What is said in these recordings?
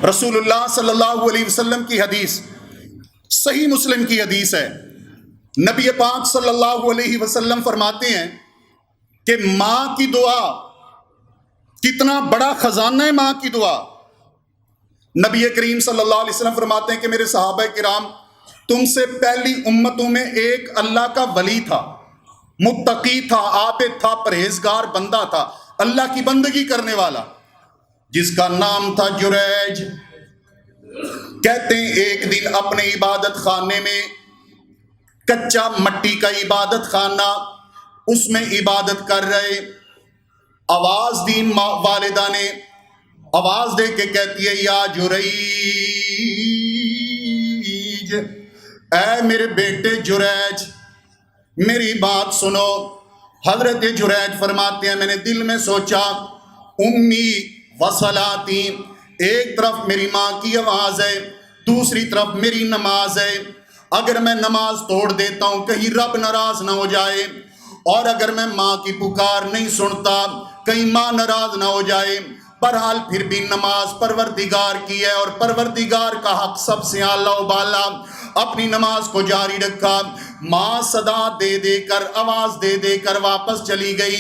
رسول اللہ صلی اللہ علیہ وسلم کی حدیث، صحیح مسلم کی حدیث ہے، نبی پاک صلی اللہ علیہ وسلم فرماتے ہیں کہ ماں کی دعا کتنا بڑا خزانہ ہے۔ ماں کی دعا، نبی کریم صلی اللہ علیہ وسلم فرماتے ہیں کہ میرے صحابہ کرام، تم سے پہلی امتوں میں ایک اللہ کا ولی تھا، متقی تھا، عابد تھا، پرہیزگار بندہ تھا، اللہ کی بندگی کرنے والا، جس کا نام تھا جریج۔ کہتے ہیں ایک دن اپنے عبادت خانے میں، کچا مٹی کا عبادت خانہ، اس میں عبادت کر رہے، آواز دی والدہ نے، آواز دے کے کہتی ہے یا جریج، اے میرے بیٹے جریج میری بات سنو۔ حضرت جریج فرماتے ہیں میں نے دل میں سوچا امی وصلاتی، ایک طرف میری ماں کی آواز ہے، دوسری طرف میری نماز ہے، اگر میں نماز توڑ دیتا ہوں کہیں رب ناراض نہ ہو جائے، اور اگر میں ماں کی پکار نہیں سنتا کہیں ماں ناراض نہ ہو جائے۔ بہرحال پھر بھی نماز پروردگار کی ہے، اور پروردگار کا حق سب سے اعلیٰ و بالا، اپنی نماز کو جاری رکھا۔ ماں صدا دے دے کر، آواز دے دے کر واپس چلی گئی،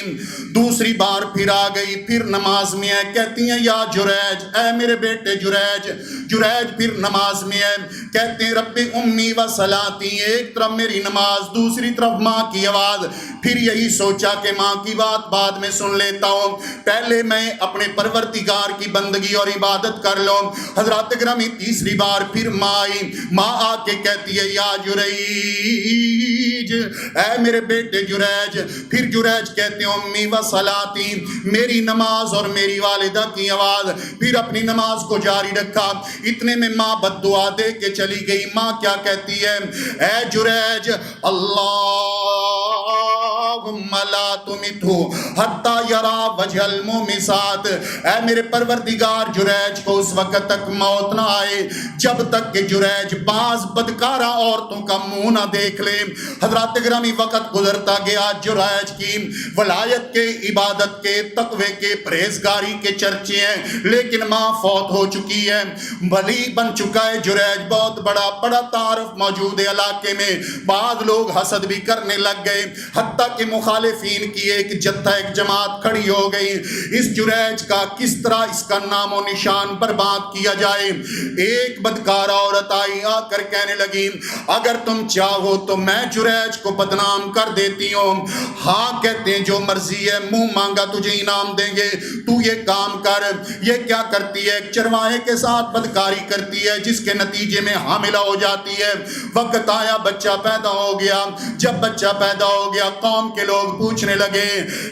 دوسری بار پھر آ گئی، پھر نماز میں ہے، کہتی ہیں یا جریج، اے میرے بیٹے جریج۔ جریج پھر نماز میں ہے، کہتے ہیں رب امی و صلاتی، ایک طرف میری نماز، دوسری طرف ماں کی آواز۔ پھر یہی سوچا کہ ماں کی بات بعد میں سن لیتا ہوں، پہلے میں اپنے پروردگار کی بندگی اور عبادت کر لوں۔ حضرات گرامی تیسری بار پھر ماں آئی، ماں آ کے کہتی ہے یا جریج، اے میرے بیٹے جریج۔ پھر جریج کہتے ہیں امی و صلاتی، میری نماز اور میری والدہ کی آواز۔ پھر اپنی نماز کو جاری رکھا، اتنے میں ماں بد دعا دے کے چلی گئی۔ ماں کیا کہتی ہے، اے جریج اللہم لا تمتہ حتی یرا وجہ المومسات، اے میرے پروردگار جریج کو اس وقت تک موت نہ آئے جب تک کہ جریج بعض بدکارہ عورتوں کا منہ نہ دیکھ لے۔ حضرات گرامی وقت گزرتا گیا، جریج کی ولایت کے، عبادت کے، تقوی کے، پرہیزگاری کے چرچے ہیں، لیکن ماں فوت ہو چکی ہے، ولی بن چکا ہے جریج، بہت بڑا تعارف موجود ہے علاقے میں۔ بعض لوگ حسد بھی کرنے لگ گئے، حتیٰ کہ مخالفین کی ایک جتھا، ایک جماعت کھڑی ہو گئی، اس جریج کا کس طرح اس کا نام و نشان برباد کیا جائے۔ ایک بدکارہ عورت آئی، آ کر کہنے لگی اگر تم چاہو تو میں جریج کو بدنام کر دیتی ہوں۔ ہاں کہتے ہیں جو مرضی ہے، منہ مانگا تجھے انعام دیں گے، تو یہ کام کر۔ یہ کیا کرتی ہے، ایک چرواہے کے ساتھ بدکاری کرتی ہے، جس کے نتیجے میں حاملہ ہو جاتی ہے۔ وقت آیا بچہ پیدا ہو گیا، جب بچہ پیدا ہو گیا قوم کے لوگ پوچھنے لگے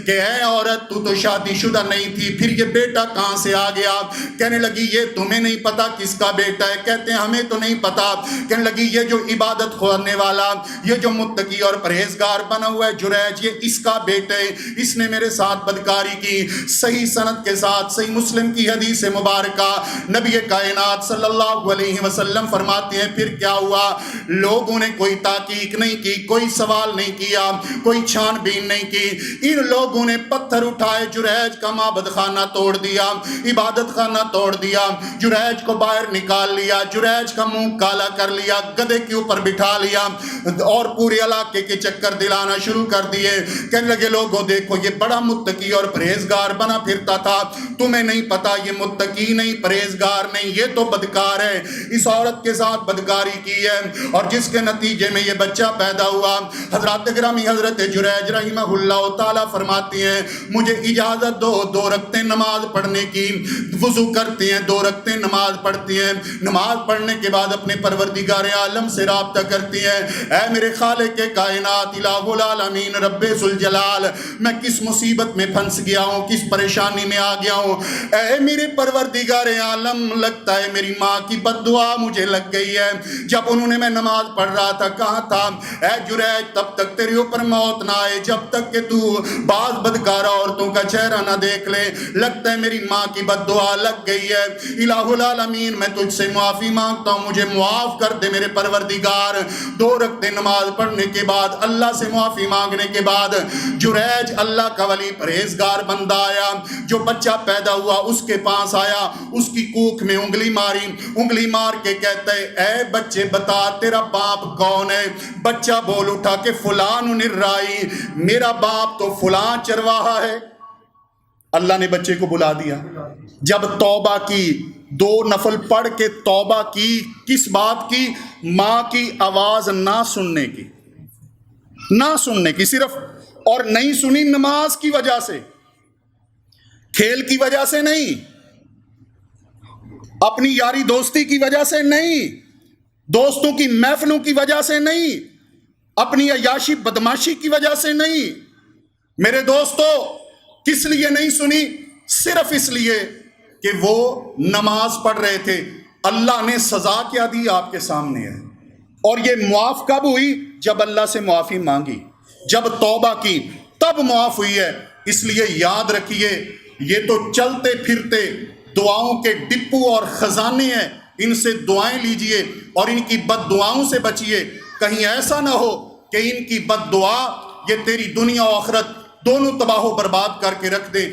کہ اے عورت تو شادی شدہ نہیں تھی، پھر یہ بیٹا کہاں سے آ گیا؟ کہنے لگی یہ تمہیں نہیں پتا کس کا بیٹا ہے؟ کہتے ہیں ہمیں تو نہیں پتا۔ کہنے لگی یہ جو عبادت کرنے والا، یہ جو متقی اور پرہیزگار بنا ہوا ہے جریج، یہ اس کا بیٹا ہے، اس نے میرے ساتھ بدکاری کی۔ صحیح سند کے ساتھ صحیح مسلم کی حدیث مبارکہ، نبی کائنات صلی اللہ علیہ وسلم فرماتے ہیں پھر کیا ہوا؟ لوگوں نے کوئی تحقیق نہیں کی، کوئی سوال نہیں کیا، کوئی چھان بین نہیں کی، ان لوگوں نے پتھر اٹھائے، جریج کا معبد خانہ توڑ دیا، عبادت خانہ توڑ دیا، جریج کو باہر نکال لیا، جریج کا منہ کالا کر لیا، گدھے کے اوپر بٹھا لیا، اور پورے علاقے کے چکر دلانا شروع کر دیے۔ کہنے لگے لوگوں دیکھو یہ بڑا متقی اور پرہیزگار بنا پھرتا تھا، تمہیں نہیں پتا یہ متقی نہیں، پرہیزگار نہیں، یہ تو بدکار ہے۔ اس عورت کے ساتھ بدکاری کی ہے، اور جس کے نتیجے میں یہ بچہ پیدا ہوا۔ حضرات گرامی حضرت جریج رحمہ اللہ تعالیٰ فرماتے ہیں مجھے اجازت دو 2 رکعتیں نماز پڑھنے کی۔ وضو کرتے ہیں، 2 رکعتیں نماز پڑھتے ہیں، نماز پڑھنے کے بعد اپنے پروردگار عالم سے رابطہ کرتی ہیں، اے میرے خالق کائنات الہ العالمین رب ذوالجلال، میں کس مصیبت میں پھنس گیا ہوں، کس پریشانی میں آ گیا ہوں، اے میرے پروردگار عالم، لگتا ہے میری ماں کی بد دعا مجھے لگ گئی ہے۔ جب انہوں نے میں نماز پڑھ رہا تھا کہا تھا اے جریج تب تک تیرے اوپر موت نہ آئے آئے، جب تک کہ تو بعض بدکارہ عورتوں کا چہرہ نہ دیکھ لے۔ لگتا ہے میری ماں کی بد دعا لگ گئی ہے، الہ العالمین میں تجھ سے معافی مانگتا ہوں، مجھے معاف کر دے میرے پروردگار۔ 2 رکعتیں نماز پڑھنے کے بعد، اللہ سے معافی مانگنے کے بعد، جریج اللہ کا ولی پرہیزگار بندہ آیا، جو بچہ پیدا ہوا اس کے پاس آیا، اس کی کوکھ میں انگلی ماری، انگلی مار کے کہتا ہے اے بچے بتا تیرا باپ کون ہے؟ بچہ بول اٹھا کہ فلان الرائی، میرا باپ تو فلان چرواہا ہے۔ اللہ نے بچے کو بلا دیا۔ جب توبہ کی، 2 نفل پڑھ کے توبہ کی، کس بات کی؟ ماں کی آواز نہ سننے کی، نہ سننے کی صرف، اور نہیں سنی نماز کی وجہ سے، کھیل کی وجہ سے نہیں، اپنی یاری دوستی کی وجہ سے نہیں، دوستوں کی محفلوں کی وجہ سے نہیں، اپنی عیاشی بدماشی کی وجہ سے نہیں۔ میرے دوستو، کس لیے نہیں سنی؟ صرف اس لیے کہ وہ نماز پڑھ رہے تھے۔ اللہ نے سزا کیا دی آپ کے سامنے ہے، اور یہ معاف کب ہوئی؟ جب اللہ سے معافی مانگی، جب توبہ کی، تب معاف ہوئی ہے۔ اس لیے یاد رکھیے، یہ تو چلتے پھرتے دعاؤں کے ڈپو اور خزانے ہیں، ان سے دعائیں لیجئے اور ان کی بد دعاؤں سے بچیے۔ کہیں ایسا نہ ہو کہ ان کی بد دعا یہ تیری دنیا و آخرت دونوں تباہ و برباد کر کے رکھ دے۔